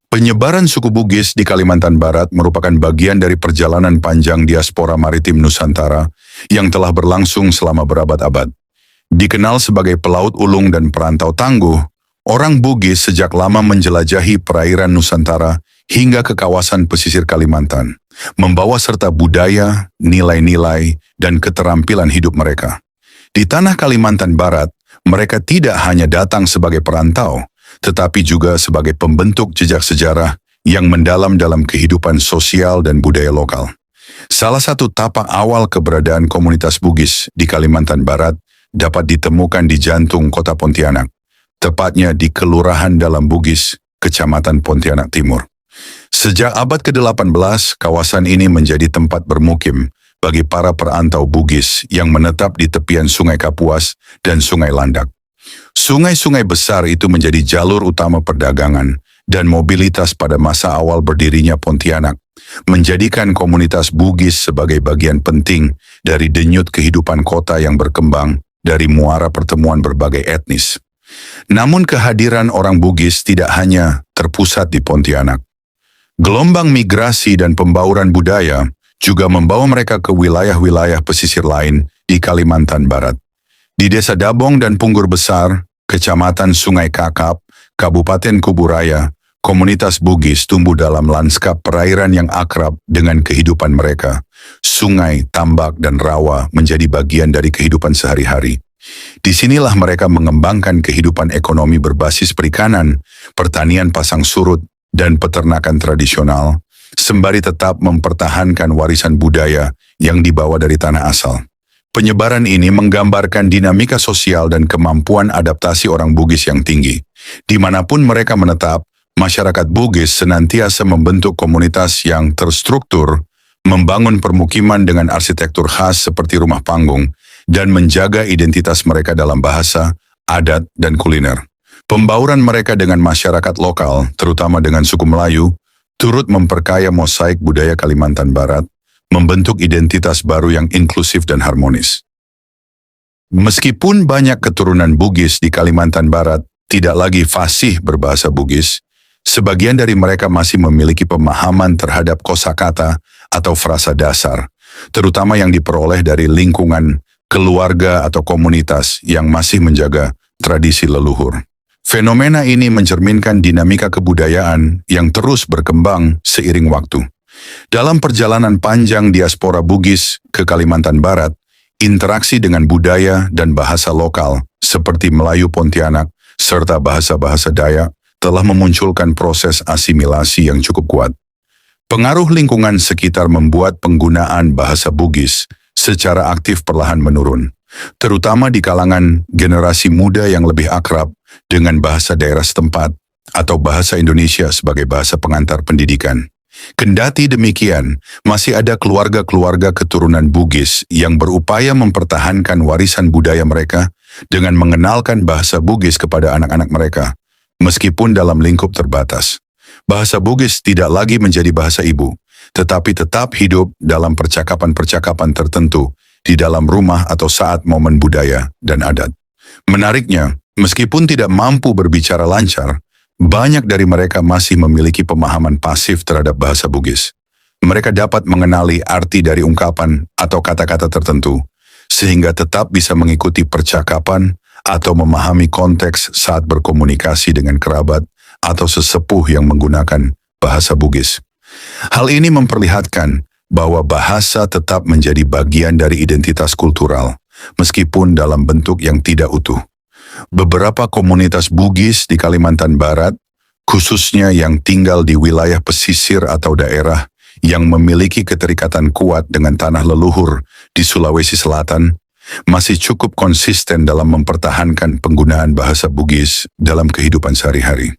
Penyebaran suku Bugis di Kalimantan Barat merupakan bagian dari perjalanan panjang diaspora maritim Nusantara yang telah berlangsung selama berabad-abad. Dikenal sebagai pelaut ulung dan perantau tangguh, orang Bugis sejak lama menjelajahi perairan Nusantara hingga ke kawasan pesisir Kalimantan, membawa serta budaya, nilai-nilai, dan keterampilan hidup mereka. Di tanah Kalimantan Barat, mereka tidak hanya datang sebagai perantau, tetapi juga sebagai pembentuk jejak sejarah yang mendalam dalam kehidupan sosial dan budaya lokal. Salah satu tapak awal keberadaan komunitas Bugis di Kalimantan Barat dapat ditemukan di jantung kota Pontianak, tepatnya di Kelurahan Dalam Bugis, Kecamatan Pontianak Timur. Sejak abad ke-18, kawasan ini menjadi tempat bermukim bagi para perantau Bugis yang menetap di tepian Sungai Kapuas dan Sungai Landak. Sungai-sungai besar itu menjadi jalur utama perdagangan dan mobilitas pada masa awal berdirinya Pontianak, menjadikan komunitas Bugis sebagai bagian penting dari denyut kehidupan kota yang berkembang dari muara pertemuan berbagai etnis. Namun kehadiran orang Bugis tidak hanya terpusat di Pontianak. Gelombang migrasi dan pembauran budaya juga membawa mereka ke wilayah-wilayah pesisir lain di Kalimantan Barat. Di Desa Dabong dan Punggur Besar, Kecamatan Sungai Kakap, Kabupaten Kuburaya, komunitas Bugis tumbuh dalam lanskap perairan yang akrab dengan kehidupan mereka. Sungai, tambak, dan rawa menjadi bagian dari kehidupan sehari-hari. Disinilah mereka mengembangkan kehidupan ekonomi berbasis perikanan, pertanian pasang surut, dan peternakan tradisional, sembari tetap mempertahankan warisan budaya yang dibawa dari tanah asal. Penyebaran ini menggambarkan dinamika sosial dan kemampuan adaptasi orang Bugis yang tinggi. Dimanapun mereka menetap, masyarakat Bugis senantiasa membentuk komunitas yang terstruktur, membangun permukiman dengan arsitektur khas seperti rumah panggung, dan menjaga identitas mereka dalam bahasa, adat, dan kuliner. Pembauran mereka dengan masyarakat lokal, terutama dengan suku Melayu, turut memperkaya mosaik budaya Kalimantan Barat, membentuk identitas baru yang inklusif dan harmonis. Meskipun banyak keturunan Bugis di Kalimantan Barat tidak lagi fasih berbahasa Bugis, sebagian dari mereka masih memiliki pemahaman terhadap kosakata atau frasa dasar, terutama yang diperoleh dari lingkungan, keluarga atau komunitas yang masih menjaga tradisi leluhur. Fenomena ini mencerminkan dinamika kebudayaan yang terus berkembang seiring waktu. Dalam perjalanan panjang diaspora Bugis ke Kalimantan Barat, interaksi dengan budaya dan bahasa lokal seperti Melayu Pontianak serta bahasa-bahasa Dayak telah memunculkan proses asimilasi yang cukup kuat. Pengaruh lingkungan sekitar membuat penggunaan bahasa Bugis secara aktif perlahan menurun, terutama di kalangan generasi muda yang lebih akrab dengan bahasa daerah setempat atau bahasa Indonesia sebagai bahasa pengantar pendidikan. Kendati demikian, masih ada keluarga-keluarga keturunan Bugis yang berupaya mempertahankan warisan budaya mereka dengan mengenalkan bahasa Bugis kepada anak-anak mereka, meskipun dalam lingkup terbatas. Bahasa Bugis tidak lagi menjadi bahasa ibu, tetapi tetap hidup dalam percakapan-percakapan tertentu di dalam rumah atau saat momen budaya dan adat. Menariknya, meskipun tidak mampu berbicara lancar, banyak dari mereka masih memiliki pemahaman pasif terhadap bahasa Bugis. Mereka dapat mengenali arti dari ungkapan atau kata-kata tertentu, sehingga tetap bisa mengikuti percakapan atau memahami konteks saat berkomunikasi dengan kerabat atau sesepuh yang menggunakan bahasa Bugis. Hal ini memperlihatkan bahwa bahasa tetap menjadi bagian dari identitas kultural, meskipun dalam bentuk yang tidak utuh. Beberapa komunitas Bugis di Kalimantan Barat, khususnya yang tinggal di wilayah pesisir atau daerah yang memiliki keterikatan kuat dengan tanah leluhur di Sulawesi Selatan, masih cukup konsisten dalam mempertahankan penggunaan bahasa Bugis dalam kehidupan sehari-hari.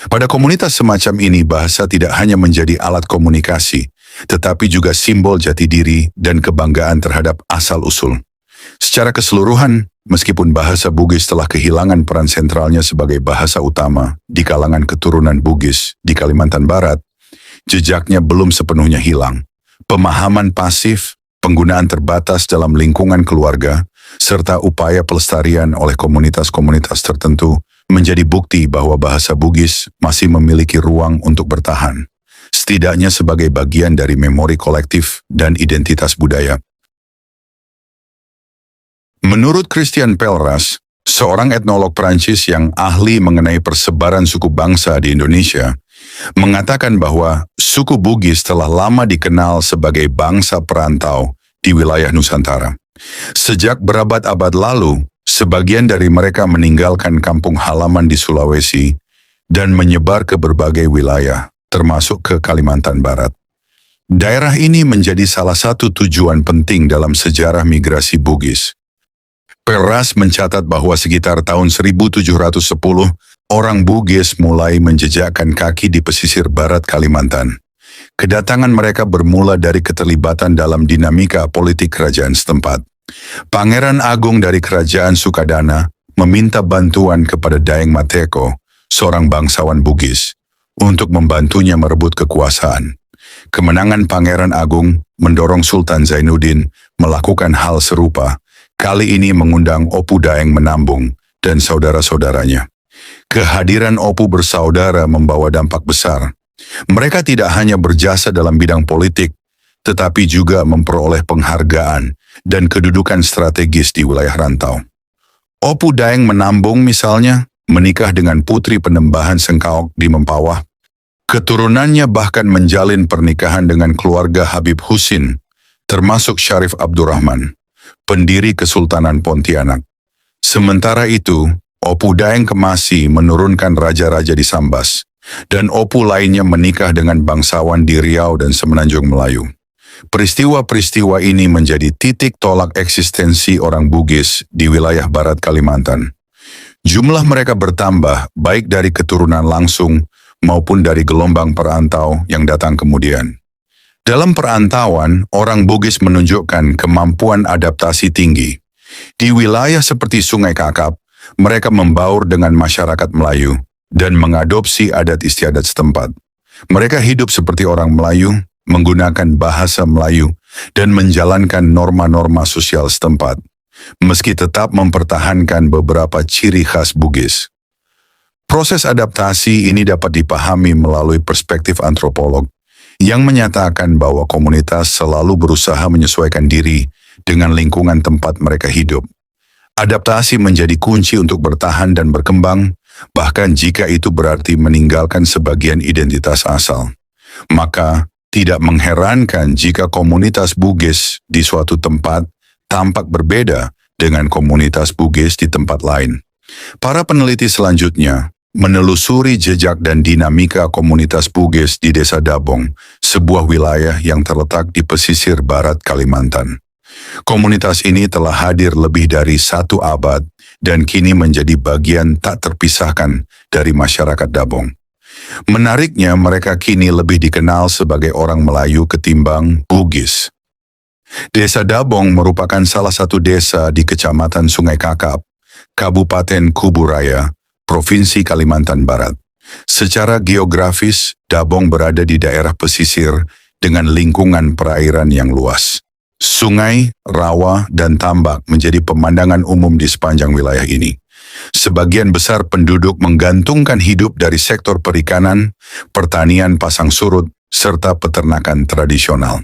Pada komunitas semacam ini, bahasa tidak hanya menjadi alat komunikasi, tetapi juga simbol jati diri dan kebanggaan terhadap asal-usul. Secara keseluruhan, meskipun bahasa Bugis telah kehilangan peran sentralnya sebagai bahasa utama di kalangan keturunan Bugis di Kalimantan Barat, jejaknya belum sepenuhnya hilang. Pemahaman pasif, penggunaan terbatas dalam lingkungan keluarga, serta upaya pelestarian oleh komunitas-komunitas tertentu menjadi bukti bahwa bahasa Bugis masih memiliki ruang untuk bertahan, setidaknya sebagai bagian dari memori kolektif dan identitas budaya. Menurut Christian Pelleras, seorang etnolog Prancis yang ahli mengenai persebaran suku bangsa di Indonesia, mengatakan bahwa suku Bugis telah lama dikenal sebagai bangsa perantau di wilayah Nusantara. Sejak berabad-abad lalu, sebagian dari mereka meninggalkan kampung halaman di Sulawesi dan menyebar ke berbagai wilayah, termasuk ke Kalimantan Barat. Daerah ini menjadi salah satu tujuan penting dalam sejarah migrasi Bugis. Pelleras mencatat bahwa sekitar tahun 1710, orang Bugis mulai menjejakkan kaki di pesisir barat Kalimantan. Kedatangan mereka bermula dari keterlibatan dalam dinamika politik kerajaan setempat. Pangeran Agung dari Kerajaan Sukadana meminta bantuan kepada Daeng Mateko, seorang bangsawan Bugis, untuk membantunya merebut kekuasaan. Kemenangan Pangeran Agung mendorong Sultan Zainuddin melakukan hal serupa, kali ini mengundang Opu Daeng Menambung dan saudara-saudaranya. Kehadiran Opu bersaudara membawa dampak besar. Mereka tidak hanya berjasa dalam bidang politik, tetapi juga memperoleh penghargaan dan kedudukan strategis di wilayah rantau. Opu Daeng Menambung misalnya menikah dengan putri Penembahan Sengkaok di Mempawah. Keturunannya bahkan menjalin pernikahan dengan keluarga Habib Husin, termasuk Syarif Abdurrahman, pendiri Kesultanan Pontianak. Sementara itu, Opu Daeng Kemasi menurunkan raja-raja di Sambas, dan Opu lainnya menikah dengan bangsawan di Riau dan Semenanjung Melayu. Peristiwa-peristiwa ini menjadi titik tolak eksistensi orang Bugis di wilayah barat Kalimantan. Jumlah mereka bertambah baik dari keturunan langsung maupun dari gelombang perantau yang datang kemudian. Dalam perantauan, orang Bugis menunjukkan kemampuan adaptasi tinggi. Di wilayah seperti Sungai Kakap, mereka membaur dengan masyarakat Melayu dan mengadopsi adat istiadat setempat. Mereka hidup seperti orang Melayu, menggunakan bahasa Melayu, dan menjalankan norma-norma sosial setempat, meski tetap mempertahankan beberapa ciri khas Bugis. Proses adaptasi ini dapat dipahami melalui perspektif antropolog, yang menyatakan bahwa komunitas selalu berusaha menyesuaikan diri dengan lingkungan tempat mereka hidup. Adaptasi menjadi kunci untuk bertahan dan berkembang, bahkan jika itu berarti meninggalkan sebagian identitas asal. Maka, tidak mengherankan jika komunitas Bugis di suatu tempat tampak berbeda dengan komunitas Bugis di tempat lain. Para peneliti selanjutnya menelusuri jejak dan dinamika komunitas Bugis di Desa Dabong, sebuah wilayah yang terletak di pesisir barat Kalimantan. Komunitas ini telah hadir lebih dari 1 abad dan kini menjadi bagian tak terpisahkan dari masyarakat Dabong. Menariknya, mereka kini lebih dikenal sebagai orang Melayu ketimbang Bugis. Desa Dabong merupakan salah satu desa di Kecamatan Sungai Kakap, Kabupaten Kuburaya, Provinsi Kalimantan Barat. Secara geografis, Dabong berada di daerah pesisir dengan lingkungan perairan yang luas. Sungai, rawa, dan tambak menjadi pemandangan umum di sepanjang wilayah ini. Sebagian besar penduduk menggantungkan hidup dari sektor perikanan, pertanian pasang surut, serta peternakan tradisional.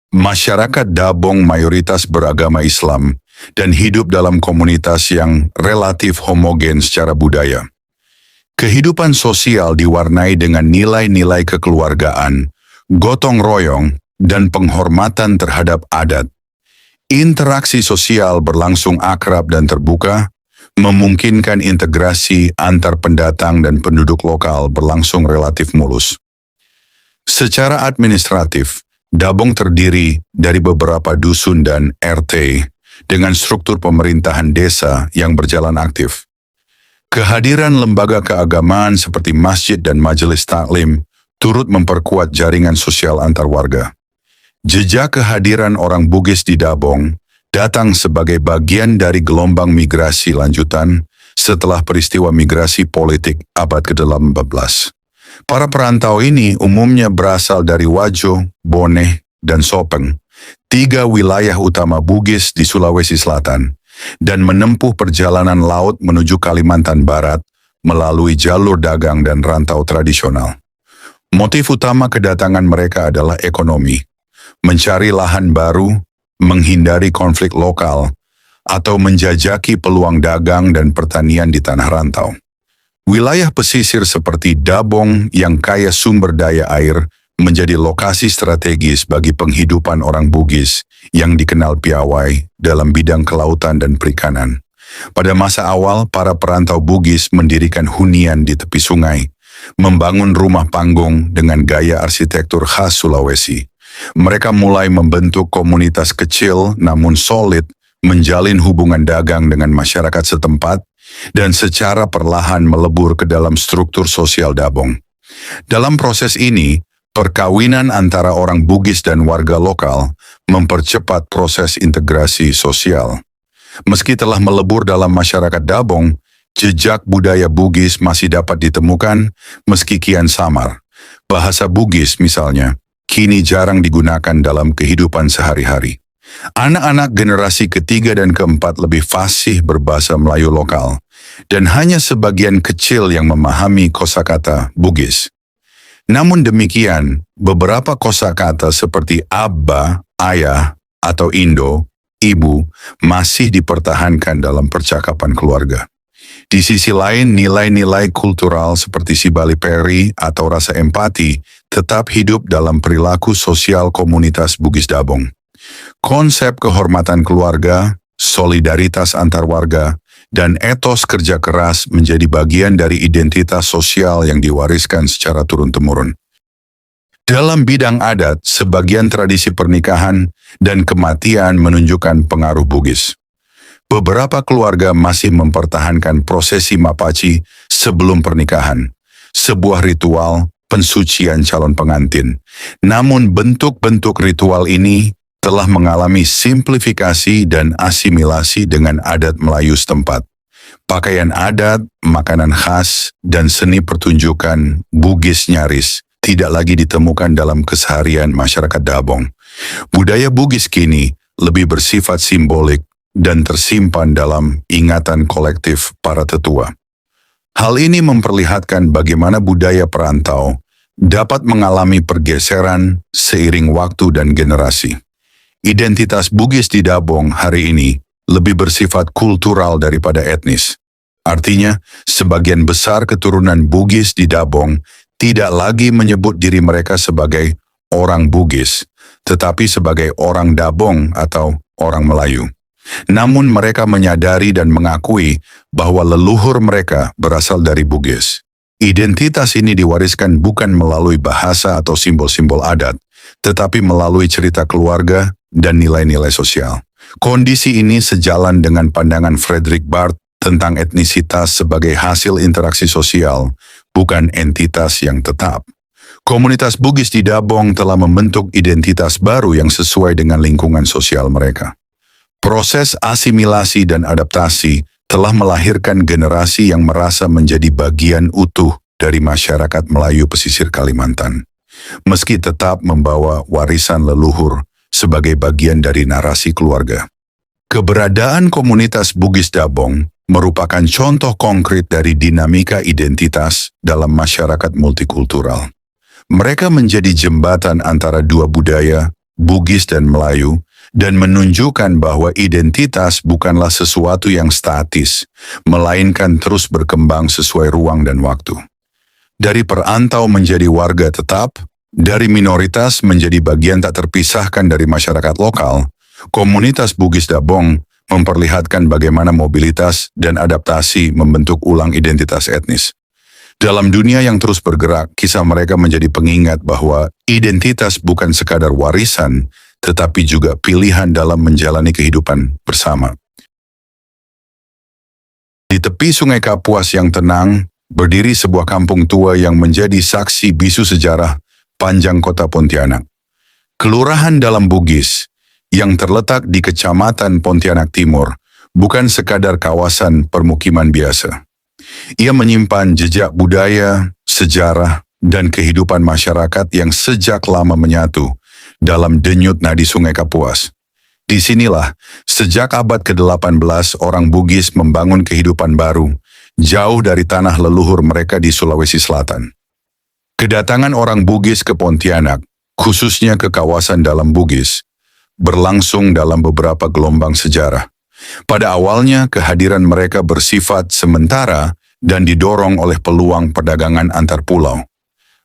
Masyarakat Dabong mayoritas beragama Islam dan hidup dalam komunitas yang relatif homogen secara budaya. Kehidupan sosial diwarnai dengan nilai-nilai kekeluargaan, gotong royong, dan penghormatan terhadap adat. Interaksi sosial berlangsung akrab dan terbuka, memungkinkan integrasi antar pendatang dan penduduk lokal berlangsung relatif mulus. Secara administratif, Dabong terdiri dari beberapa dusun dan RT dengan struktur pemerintahan desa yang berjalan aktif. Kehadiran lembaga keagamaan seperti masjid dan majelis taklim turut memperkuat jaringan sosial antar warga. Jejak kehadiran orang Bugis di Dabong datang sebagai bagian dari gelombang migrasi lanjutan setelah peristiwa migrasi politik abad ke-18. Para perantau ini umumnya berasal dari Wajo, Boneh, dan Sopeng, 3 wilayah utama Bugis di Sulawesi Selatan, dan menempuh perjalanan laut menuju Kalimantan Barat melalui jalur dagang dan rantau tradisional. Motif utama kedatangan mereka adalah ekonomi, mencari lahan baru, menghindari konflik lokal, atau menjajaki peluang dagang dan pertanian di tanah rantau. Wilayah pesisir seperti Dabong yang kaya sumber daya air menjadi lokasi strategis bagi penghidupan orang Bugis yang dikenal piawai dalam bidang kelautan dan perikanan. Pada masa awal, para perantau Bugis mendirikan hunian di tepi sungai, membangun rumah panggung dengan gaya arsitektur khas Sulawesi. Mereka mulai membentuk komunitas kecil namun solid, menjalin hubungan dagang dengan masyarakat setempat, dan secara perlahan melebur ke dalam struktur sosial Dabong. Dalam proses ini, perkawinan antara orang Bugis dan warga lokal mempercepat proses integrasi sosial. Meski telah melebur dalam masyarakat Dabong, jejak budaya Bugis masih dapat ditemukan meski kian samar. Bahasa Bugis misalnya, kini jarang digunakan dalam kehidupan sehari-hari. Anak-anak generasi ketiga dan keempat lebih fasih berbahasa Melayu lokal, dan hanya sebagian kecil yang memahami kosakata Bugis. Namun demikian, beberapa kosakata seperti abba, ayah, atau indo, ibu, masih dipertahankan dalam percakapan keluarga. Di sisi lain, nilai-nilai kultural seperti Sibali Peri atau rasa empati tetap hidup dalam perilaku sosial komunitas Bugis Dabong. Konsep kehormatan keluarga, solidaritas antar warga, dan etos kerja keras menjadi bagian dari identitas sosial yang diwariskan secara turun-temurun. Dalam bidang adat, sebagian tradisi pernikahan dan kematian menunjukkan pengaruh Bugis. Beberapa keluarga masih mempertahankan prosesi mapaci sebelum pernikahan, sebuah ritual pensucian calon pengantin. Namun bentuk-bentuk ritual ini telah mengalami simplifikasi dan asimilasi dengan adat Melayu setempat. Pakaian adat, makanan khas, dan seni pertunjukan Bugis nyaris tidak lagi ditemukan dalam keseharian masyarakat Dabong. Budaya Bugis kini lebih bersifat simbolik dan tersimpan dalam ingatan kolektif para tetua. Hal ini memperlihatkan bagaimana budaya perantau dapat mengalami pergeseran seiring waktu dan generasi. Identitas Bugis di Dabong hari ini lebih bersifat kultural daripada etnis. Artinya, sebagian besar keturunan Bugis di Dabong tidak lagi menyebut diri mereka sebagai orang Bugis, tetapi sebagai orang Dabong atau orang Melayu. Namun mereka menyadari dan mengakui bahwa leluhur mereka berasal dari Bugis. Identitas ini diwariskan bukan melalui bahasa atau simbol-simbol adat, tetapi melalui cerita keluarga dan nilai-nilai sosial. Kondisi ini sejalan dengan pandangan Frederick Barth tentang etnisitas sebagai hasil interaksi sosial, bukan entitas yang tetap. Komunitas Bugis di Dabong telah membentuk identitas baru yang sesuai dengan lingkungan sosial mereka. Proses asimilasi dan adaptasi telah melahirkan generasi yang merasa menjadi bagian utuh dari masyarakat Melayu pesisir Kalimantan, meski tetap membawa warisan leluhur sebagai bagian dari narasi keluarga. Keberadaan komunitas Bugis Dabong merupakan contoh konkret dari dinamika identitas dalam masyarakat multikultural. Mereka menjadi jembatan antara dua budaya, Bugis dan Melayu, dan menunjukkan bahwa identitas bukanlah sesuatu yang statis, melainkan terus berkembang sesuai ruang dan waktu. Dari perantau menjadi warga tetap, dari minoritas menjadi bagian tak terpisahkan dari masyarakat lokal, komunitas Bugis Dabong memperlihatkan bagaimana mobilitas dan adaptasi membentuk ulang identitas etnis. Dalam dunia yang terus bergerak, kisah mereka menjadi pengingat bahwa identitas bukan sekadar warisan, tetapi juga pilihan dalam menjalani kehidupan bersama. Di tepi Sungai Kapuas yang tenang, berdiri sebuah kampung tua yang menjadi saksi bisu sejarah panjang kota Pontianak. Kelurahan Dalam Bugis, yang terletak di Kecamatan Pontianak Timur, bukan sekadar kawasan permukiman biasa. Ia menyimpan jejak budaya, sejarah, dan kehidupan masyarakat yang sejak lama menyatu dalam denyut nadi Sungai Kapuas. Disinilah, sejak abad ke-18 orang Bugis membangun kehidupan baru, jauh dari tanah leluhur mereka di Sulawesi Selatan. Kedatangan orang Bugis ke Pontianak, khususnya ke kawasan dalam Bugis, berlangsung dalam beberapa gelombang sejarah. Pada awalnya, kehadiran mereka bersifat sementara dan didorong oleh peluang perdagangan antar pulau.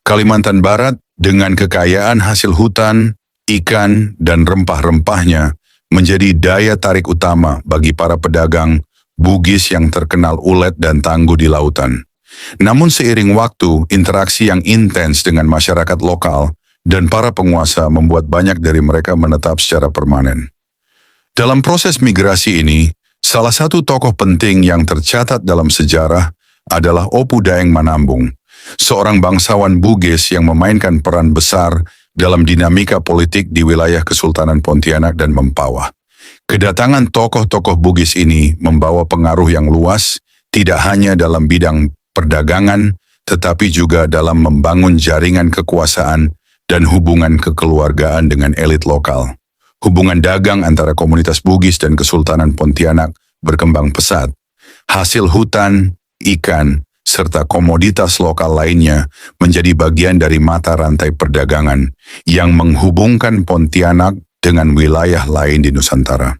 Kalimantan Barat, dengan kekayaan hasil hutan, ikan, dan rempah-rempahnya, menjadi daya tarik utama bagi para pedagang Bugis yang terkenal ulet dan tangguh di lautan. Namun seiring waktu, interaksi yang intens dengan masyarakat lokal dan para penguasa membuat banyak dari mereka menetap secara permanen. Dalam proses migrasi ini, salah satu tokoh penting yang tercatat dalam sejarah adalah Opu Daeng Manambung, seorang bangsawan Bugis yang memainkan peran besar dalam dinamika politik di wilayah Kesultanan Pontianak dan Mempawah. Kedatangan tokoh-tokoh Bugis ini membawa pengaruh yang luas, tidak hanya dalam bidang perdagangan, tetapi juga dalam membangun jaringan kekuasaan dan hubungan kekeluargaan dengan elit lokal. Hubungan dagang antara komunitas Bugis dan Kesultanan Pontianak berkembang pesat. Hasil hutan, ikan, serta komoditas lokal lainnya menjadi bagian dari mata rantai perdagangan yang menghubungkan Pontianak dengan wilayah lain di Nusantara.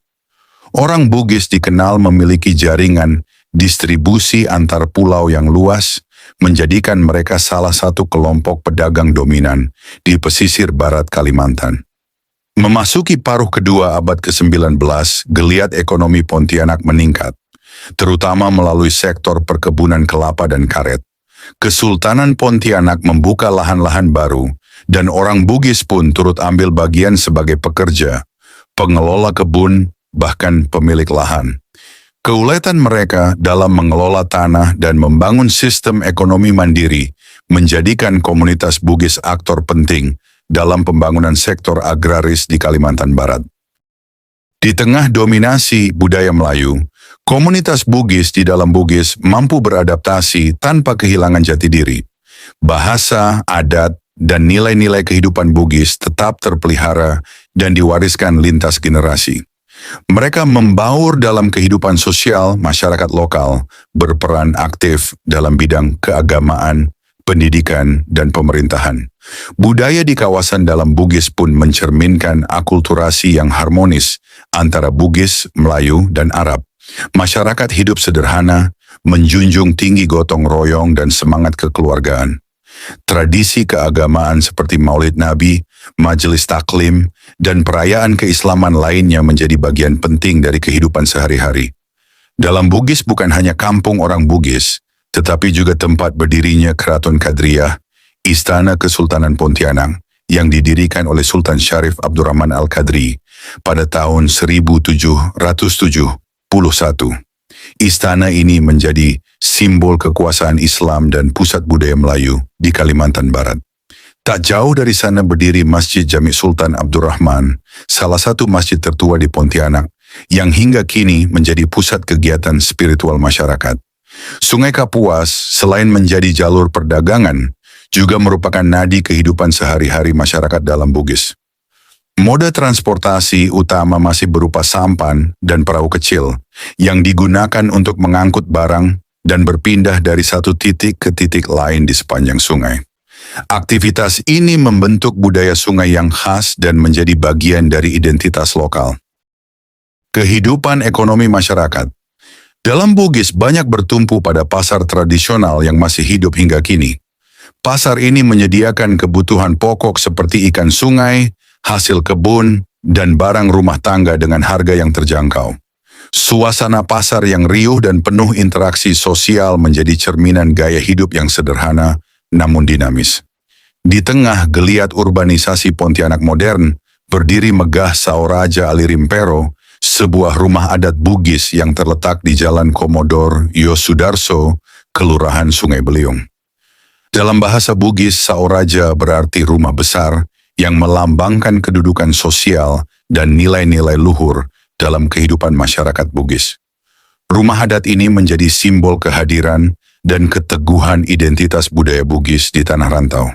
Orang Bugis dikenal memiliki jaringan distribusi antar pulau yang luas, menjadikan mereka salah satu kelompok pedagang dominan di pesisir barat Kalimantan. Memasuki paruh kedua abad ke-19, geliat ekonomi Pontianak meningkat, terutama melalui sektor perkebunan kelapa dan karet. Kesultanan Pontianak membuka lahan-lahan baru, dan orang Bugis pun turut ambil bagian sebagai pekerja, pengelola kebun, bahkan pemilik lahan. Keuletan mereka dalam mengelola tanah dan membangun sistem ekonomi mandiri menjadikan komunitas Bugis aktor penting dalam pembangunan sektor agraris di Kalimantan Barat. Di tengah dominasi budaya Melayu, komunitas Bugis di dalam Bugis mampu beradaptasi tanpa kehilangan jati diri. Bahasa, adat, dan nilai-nilai kehidupan Bugis tetap terpelihara dan diwariskan lintas generasi. Mereka membaur dalam kehidupan sosial masyarakat lokal, berperan aktif dalam bidang keagamaan, pendidikan, dan pemerintahan. Budaya di kawasan dalam Bugis pun mencerminkan akulturasi yang harmonis antara Bugis, Melayu, dan Arab. Masyarakat hidup sederhana, menjunjung tinggi gotong royong dan semangat kekeluargaan. Tradisi keagamaan seperti Maulid Nabi, Majelis Taklim, dan perayaan keislaman lainnya menjadi bagian penting dari kehidupan sehari-hari. Dalam Bugis bukan hanya kampung orang Bugis, tetapi juga tempat berdirinya Keraton Kadriah, Istana Kesultanan Pontianak, yang didirikan oleh Sultan Syarif Abdurrahman Al-Qadri pada tahun 1771. Istana ini menjadi simbol kekuasaan Islam dan pusat budaya Melayu di Kalimantan Barat. Tak jauh dari sana berdiri Masjid Jami Sultan Abdurrahman, salah satu masjid tertua di Pontianak, yang hingga kini menjadi pusat kegiatan spiritual masyarakat. Sungai Kapuas, selain menjadi jalur perdagangan, juga merupakan nadi kehidupan sehari-hari masyarakat dalam Bugis. Moda transportasi utama masih berupa sampan dan perahu kecil yang digunakan untuk mengangkut barang dan berpindah dari satu titik ke titik lain di sepanjang sungai. Aktivitas ini membentuk budaya sungai yang khas dan menjadi bagian dari identitas lokal. Kehidupan ekonomi masyarakat. Dalam Bugis banyak bertumpu pada pasar tradisional yang masih hidup hingga kini. Pasar ini menyediakan kebutuhan pokok seperti ikan sungai, hasil kebun, dan barang rumah tangga dengan harga yang terjangkau. Suasana pasar yang riuh dan penuh interaksi sosial menjadi cerminan gaya hidup yang sederhana namun dinamis. Di tengah geliat urbanisasi Pontianak modern, berdiri megah Saoraja Alirimpero, sebuah rumah adat Bugis yang terletak di Jalan Komodor Yosudarso, Kelurahan Sungai Beliung. Dalam bahasa Bugis, Saoraja berarti rumah besar yang melambangkan kedudukan sosial dan nilai-nilai luhur dalam kehidupan masyarakat Bugis. Rumah adat ini menjadi simbol kehadiran dan keteguhan identitas budaya Bugis di tanah rantau.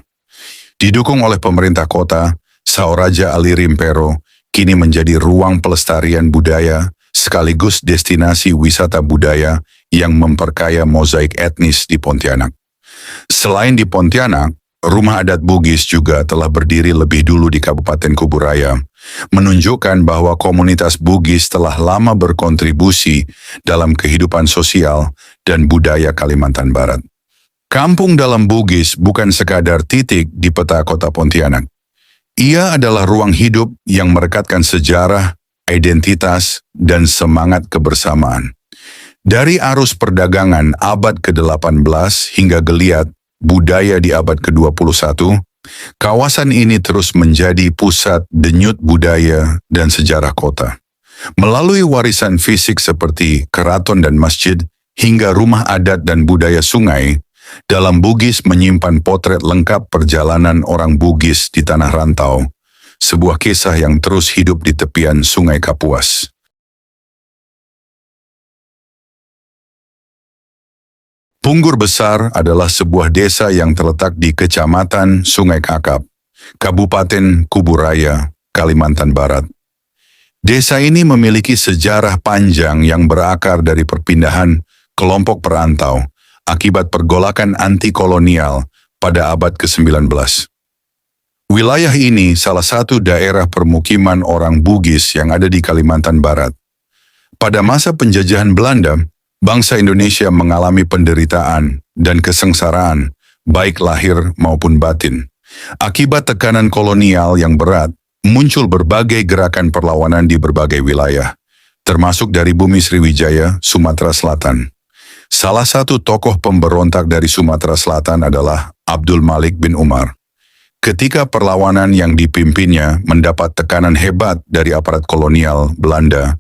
Didukung oleh pemerintah kota, Saoraja Alirimpero kini menjadi ruang pelestarian budaya sekaligus destinasi wisata budaya yang memperkaya mozaik etnis di Pontianak. Selain di Pontianak, rumah adat Bugis juga telah berdiri lebih dulu di Kabupaten Kuburaya, menunjukkan bahwa komunitas Bugis telah lama berkontribusi dalam kehidupan sosial dan budaya Kalimantan Barat. Kampung dalam Bugis bukan sekadar titik di peta kota Pontianak. Ia adalah ruang hidup yang merekatkan sejarah, identitas, dan semangat kebersamaan. Dari arus perdagangan abad ke-18 hingga geliat budaya di abad ke-21, kawasan ini terus menjadi pusat denyut budaya dan sejarah kota. Melalui warisan fisik seperti keraton dan masjid, hingga rumah adat dan budaya sungai, dalam Bugis menyimpan potret lengkap perjalanan orang Bugis di tanah rantau, sebuah kisah yang terus hidup di tepian Sungai Kapuas. Punggur Besar adalah sebuah desa yang terletak di Kecamatan Sungai Kakap, Kabupaten Kuburaya, Kalimantan Barat. Desa ini memiliki sejarah panjang yang berakar dari perpindahan kelompok perantau akibat pergolakan anti-kolonial pada abad ke-19. Wilayah ini salah satu daerah permukiman orang Bugis yang ada di Kalimantan Barat. Pada masa penjajahan Belanda, bangsa Indonesia mengalami penderitaan dan kesengsaraan, baik lahir maupun batin. Akibat tekanan kolonial yang berat, muncul berbagai gerakan perlawanan di berbagai wilayah, termasuk dari bumi Sriwijaya, Sumatera Selatan. Salah satu tokoh pemberontak dari Sumatera Selatan adalah Abdul Malik bin Umar. Ketika perlawanan yang dipimpinnya mendapat tekanan hebat dari aparat kolonial Belanda,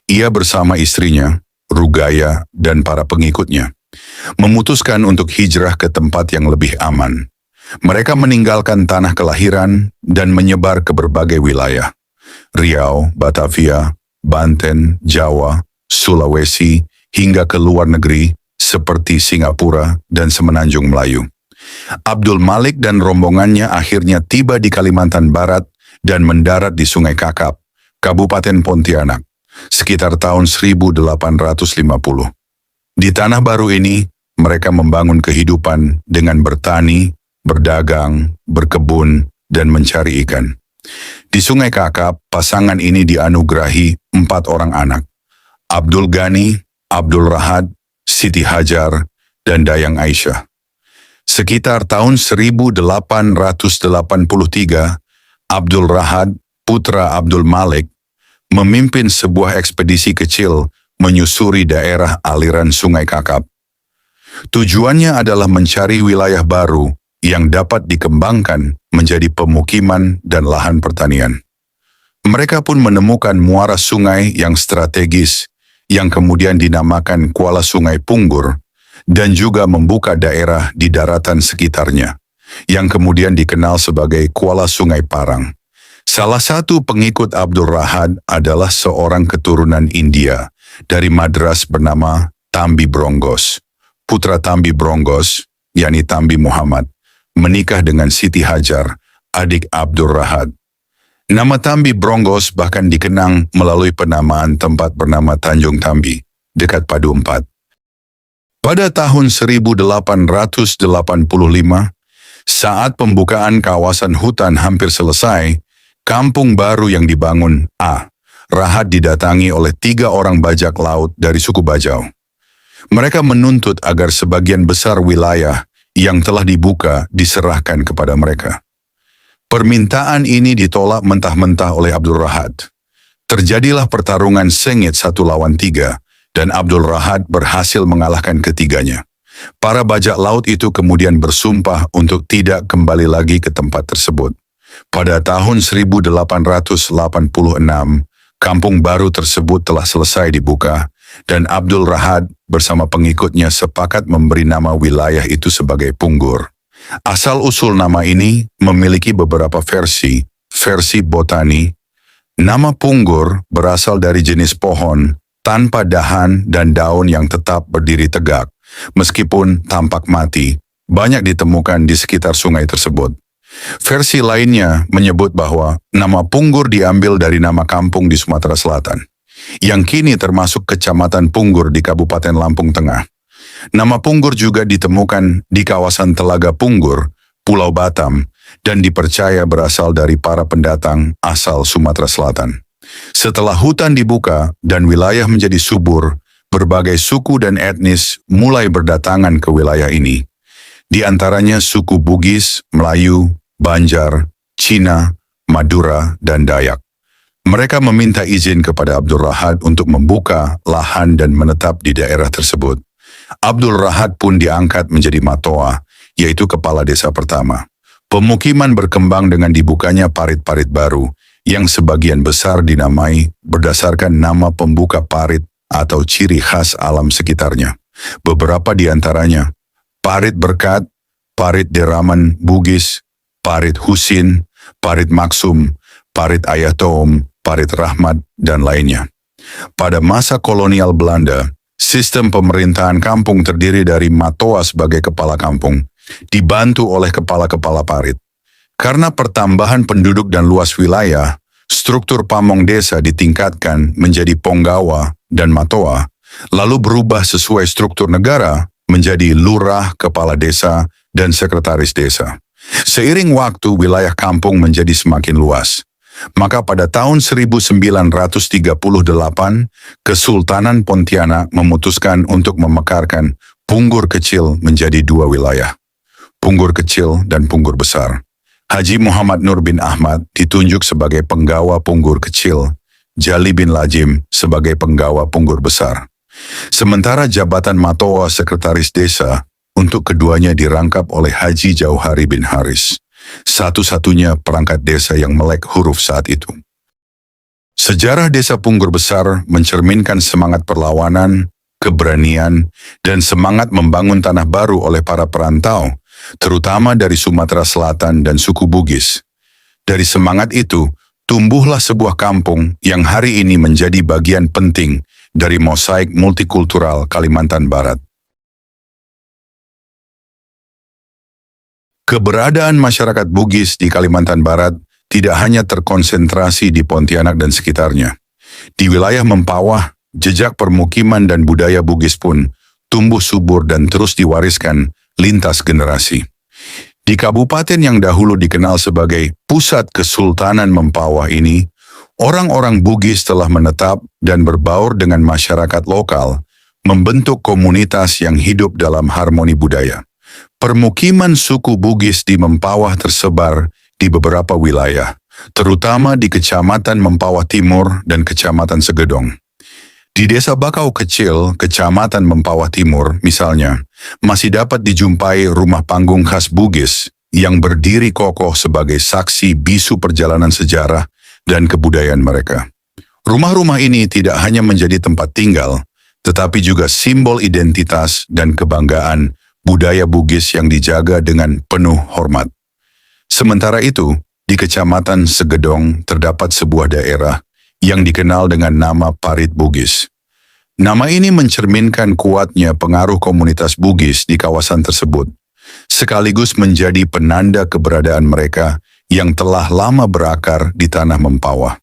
ia bersama istrinya, Rugaya, dan para pengikutnya memutuskan untuk hijrah ke tempat yang lebih aman. Mereka meninggalkan tanah kelahiran dan menyebar ke berbagai wilayah. Riau, Batavia, Banten, Jawa, Sulawesi, hingga ke luar negeri seperti Singapura dan Semenanjung Melayu. Abdul Malik dan rombongannya akhirnya tiba di Kalimantan Barat dan mendarat di Sungai Kakap, Kabupaten Pontianak, sekitar tahun 1850. Di tanah baru ini, mereka membangun kehidupan dengan bertani, berdagang, berkebun, dan mencari ikan. Di Sungai Kakap, pasangan ini dianugerahi 4 orang anak, Abdul Ghani, Abdul Rahad, Siti Hajar, dan Dayang Aisyah. Sekitar tahun 1883, Abdul Rahad, putra Abdul Malik, memimpin sebuah ekspedisi kecil menyusuri daerah aliran Sungai Kakap. Tujuannya adalah mencari wilayah baru yang dapat dikembangkan menjadi pemukiman dan lahan pertanian. Mereka pun menemukan muara sungai yang strategis yang kemudian dinamakan Kuala Sungai Punggur dan juga membuka daerah di daratan sekitarnya yang kemudian dikenal sebagai Kuala Sungai Parang. Salah satu pengikut Abdul Rahad adalah seorang keturunan India dari Madras bernama Tambi Bronggos. Putra Tambi Bronggos, yakni Tambi Muhammad, menikah dengan Siti Hajar, adik Abdul Rahad. Nama Tambi Bronggos bahkan dikenang melalui penamaan tempat bernama Tanjung Tambi, dekat Padu Empat. Pada tahun 1885, saat pembukaan kawasan hutan hampir selesai, kampung baru yang dibangun Rahad didatangi oleh 3 orang bajak laut dari suku Bajau. Mereka menuntut agar sebagian besar wilayah yang telah dibuka diserahkan kepada mereka. Permintaan ini ditolak mentah-mentah oleh Abdul Rahad. Terjadilah pertarungan sengit 1 lawan 3, dan Abdul Rahad berhasil mengalahkan ketiganya. Para bajak laut itu kemudian bersumpah untuk tidak kembali lagi ke tempat tersebut. Pada tahun 1886, kampung baru tersebut telah selesai dibuka, dan Abdul Rahad bersama pengikutnya sepakat memberi nama wilayah itu sebagai Punggur. Asal-usul nama ini memiliki beberapa versi. Versi botani, nama Punggur berasal dari jenis pohon tanpa dahan dan daun yang tetap berdiri tegak, meskipun tampak mati, banyak ditemukan di sekitar sungai tersebut. Versi lainnya menyebut bahwa nama Punggur diambil dari nama kampung di Sumatera Selatan, yang kini termasuk Kecamatan Punggur di Kabupaten Lampung Tengah. Nama Punggur juga ditemukan di kawasan Telaga Punggur, Pulau Batam, dan dipercaya berasal dari para pendatang asal Sumatera Selatan. Setelah hutan dibuka dan wilayah menjadi subur, berbagai suku dan etnis mulai berdatangan ke wilayah ini. Di antaranya suku Bugis, Melayu, Banjar, Cina, Madura, dan Dayak. Mereka meminta izin kepada Abdul Rahad untuk membuka lahan dan menetap di daerah tersebut. Abdul Rahad pun diangkat menjadi Matoa, yaitu kepala desa pertama. Pemukiman berkembang dengan dibukanya parit-parit baru, yang sebagian besar dinamai berdasarkan nama pembuka parit atau ciri khas alam sekitarnya. Beberapa di antaranya, Parit Berkat, Parit Deraman Bugis, Parit Husin, Parit Maksum, Parit Ayatom, Parit Rahmat, dan lainnya. Pada masa kolonial Belanda, sistem pemerintahan kampung terdiri dari Matoa sebagai kepala kampung, dibantu oleh kepala-kepala parit. Karena pertambahan penduduk dan luas wilayah, struktur pamong desa ditingkatkan menjadi Ponggawa dan Matoa, lalu berubah sesuai struktur negara menjadi lurah, kepala desa, dan sekretaris desa. Seiring waktu, wilayah kampung menjadi semakin luas. Maka pada tahun 1938, Kesultanan Pontianak memutuskan untuk memekarkan Punggur Kecil menjadi dua wilayah, Punggur Kecil dan Punggur Besar. Haji Muhammad Nur bin Ahmad ditunjuk sebagai penggawa Punggur Kecil, Jali bin Lajim sebagai penggawa Punggur Besar. Sementara jabatan Matoa Sekretaris Desa untuk keduanya dirangkap oleh Haji Jauhari bin Haris, satu-satunya perangkat desa yang melek huruf saat itu. Sejarah desa Punggur Besar mencerminkan semangat perlawanan, keberanian, dan semangat membangun tanah baru oleh para perantau, terutama dari Sumatera Selatan dan suku Bugis. Dari semangat itu, tumbuhlah sebuah kampung yang hari ini menjadi bagian penting dari mosaik multikultural Kalimantan Barat. Keberadaan masyarakat Bugis di Kalimantan Barat tidak hanya terkonsentrasi di Pontianak dan sekitarnya. Di wilayah Mempawah, jejak permukiman dan budaya Bugis pun tumbuh subur dan terus diwariskan lintas generasi. Di kabupaten yang dahulu dikenal sebagai pusat Kesultanan Mempawah ini, orang-orang Bugis telah menetap dan berbaur dengan masyarakat lokal, membentuk komunitas yang hidup dalam harmoni budaya. Permukiman suku Bugis di Mempawah tersebar di beberapa wilayah, terutama di Kecamatan Mempawah Timur dan Kecamatan Segedong. Di Desa Bakau Kecil, Kecamatan Mempawah Timur, misalnya, masih dapat dijumpai rumah panggung khas Bugis yang berdiri kokoh sebagai saksi bisu perjalanan sejarah dan kebudayaan mereka. Rumah-rumah ini tidak hanya menjadi tempat tinggal, tetapi juga simbol identitas dan kebanggaan budaya Bugis yang dijaga dengan penuh hormat. Sementara itu, di Kecamatan Segedong terdapat sebuah daerah yang dikenal dengan nama Parit Bugis. Nama ini mencerminkan kuatnya pengaruh komunitas Bugis di kawasan tersebut, sekaligus menjadi penanda keberadaan mereka yang telah lama berakar di tanah Mempawah.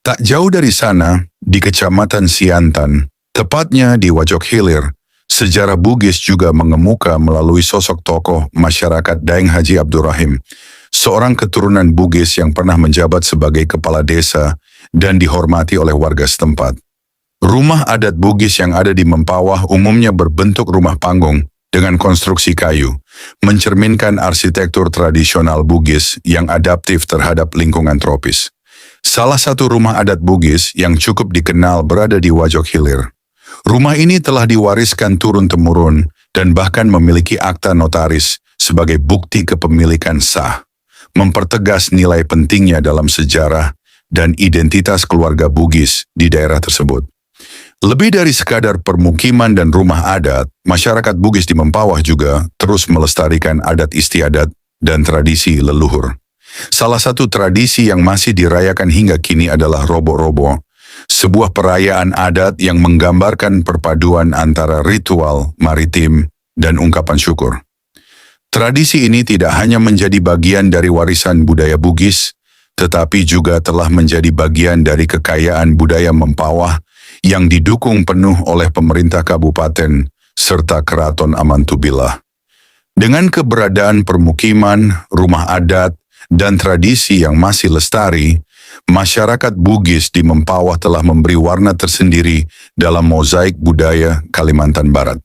Tak jauh dari sana, di Kecamatan Siantan, tepatnya di Wajok Hilir, sejarah Bugis juga mengemuka melalui sosok tokoh masyarakat Daeng Haji Abdurrahim, seorang keturunan Bugis yang pernah menjabat sebagai kepala desa dan dihormati oleh warga setempat. Rumah adat Bugis yang ada di Mempawah umumnya berbentuk rumah panggung dengan konstruksi kayu, mencerminkan arsitektur tradisional Bugis yang adaptif terhadap lingkungan tropis. Salah satu rumah adat Bugis yang cukup dikenal berada di Wajok Hilir. Rumah ini telah diwariskan turun-temurun dan bahkan memiliki akta notaris sebagai bukti kepemilikan sah, mempertegas nilai pentingnya dalam sejarah dan identitas keluarga Bugis di daerah tersebut. Lebih dari sekadar permukiman dan rumah adat, masyarakat Bugis di Mempawah juga terus melestarikan adat istiadat dan tradisi leluhur. Salah satu tradisi yang masih dirayakan hingga kini adalah Robo-Robo, sebuah perayaan adat yang menggambarkan perpaduan antara ritual, maritim, dan ungkapan syukur. Tradisi ini tidak hanya menjadi bagian dari warisan budaya Bugis, tetapi juga telah menjadi bagian dari kekayaan budaya Mempawah yang didukung penuh oleh pemerintah kabupaten serta Keraton Amantubilah. Dengan keberadaan permukiman, rumah adat, dan tradisi yang masih lestari, masyarakat Bugis di Mempawah telah memberi warna tersendiri dalam mozaik budaya Kalimantan Barat.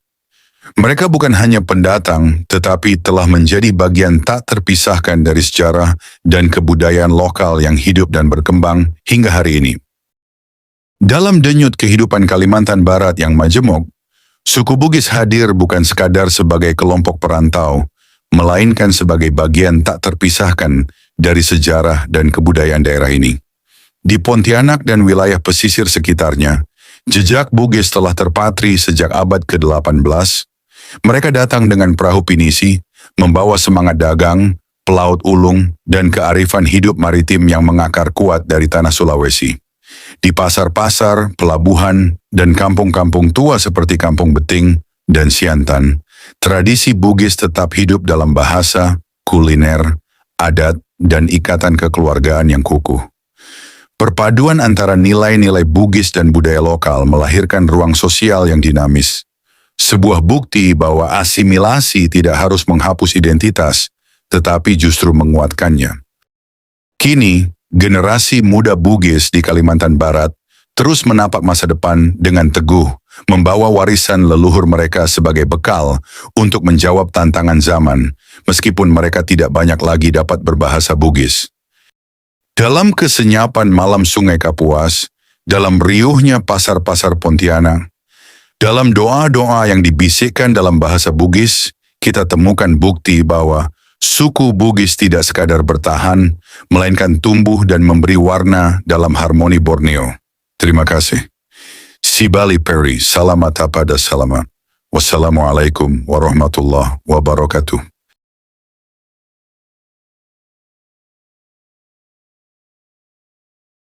Mereka bukan hanya pendatang, tetapi telah menjadi bagian tak terpisahkan dari sejarah dan kebudayaan lokal yang hidup dan berkembang hingga hari ini. Dalam denyut kehidupan Kalimantan Barat yang majemuk, suku Bugis hadir bukan sekadar sebagai kelompok perantau, melainkan sebagai bagian tak terpisahkan dari sejarah dan kebudayaan daerah ini. Di Pontianak dan wilayah pesisir sekitarnya, jejak Bugis telah terpatri sejak abad ke-18. Mereka datang dengan perahu pinisi, membawa semangat dagang, pelaut ulung, dan kearifan hidup maritim yang mengakar kuat dari tanah Sulawesi. Di pasar-pasar, pelabuhan, dan kampung-kampung tua seperti Kampung Beting dan Siantan, tradisi Bugis tetap hidup dalam bahasa, kuliner, adat, dan ikatan kekeluargaan yang kukuh. Perpaduan antara nilai-nilai Bugis dan budaya lokal melahirkan ruang sosial yang dinamis. Sebuah bukti bahwa asimilasi tidak harus menghapus identitas, tetapi justru menguatkannya. Kini, generasi muda Bugis di Kalimantan Barat terus menapak masa depan dengan teguh, membawa warisan leluhur mereka sebagai bekal untuk menjawab tantangan zaman, meskipun mereka tidak banyak lagi dapat berbahasa Bugis. Dalam kesenyapan malam Sungai Kapuas, dalam riuhnya pasar-pasar Pontianak, dalam doa-doa yang dibisikkan dalam bahasa Bugis, kita temukan bukti bahwa suku Bugis tidak sekadar bertahan, melainkan tumbuh dan memberi warna dalam harmoni Borneo. Terima kasih. Sibali Peri, salamat pada salamat. Wassalamualaikum warahmatullahi wabarakatuh.